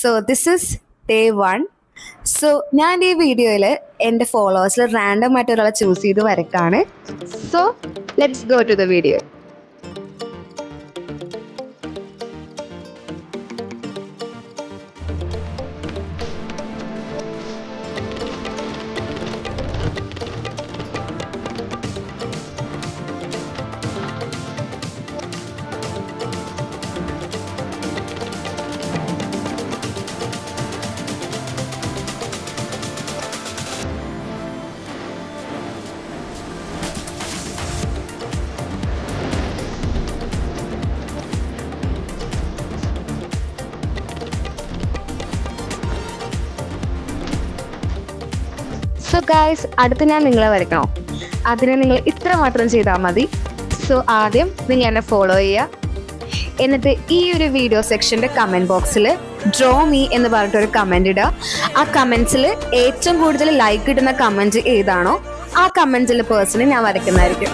So this is day 1. So ഞാൻ ഈ വീഡിയോയിൽ എൻ്റെ ഫോളോവേഴ്സിൽ റാൻഡം ആയിട്ട് ഒരാളെ ചൂസ് ചെയ്ത് വരക്കാണ്. So let's go to the video. So guys, അടുത്ത് ഞാൻ നിങ്ങളെ വരയ്ക്കണോ? അതിന് നിങ്ങൾ ഇത്ര മാത്രം ചെയ്താൽ മതി. സോ ആദ്യം നിങ്ങൾ എന്നെ ഫോളോ ചെയ്യുക. എന്നിട്ട് ഈ ഒരു വീഡിയോ സെക്ഷൻ്റെ കമൻറ്റ് ബോക്സിൽ ഡ്രോ മീ എന്ന് പറഞ്ഞിട്ടൊരു കമൻറ്റ് ഇടുക. ആ കമൻറ്റ്സിൽ ഏറ്റവും കൂടുതൽ ലൈക്ക് കിട്ടുന്ന കമൻറ്റ് ഏതാണോ ആ കമൻറ്റിലെ പേഴ്സണെ ഞാൻ വരയ്ക്കുന്നതായിരിക്കും.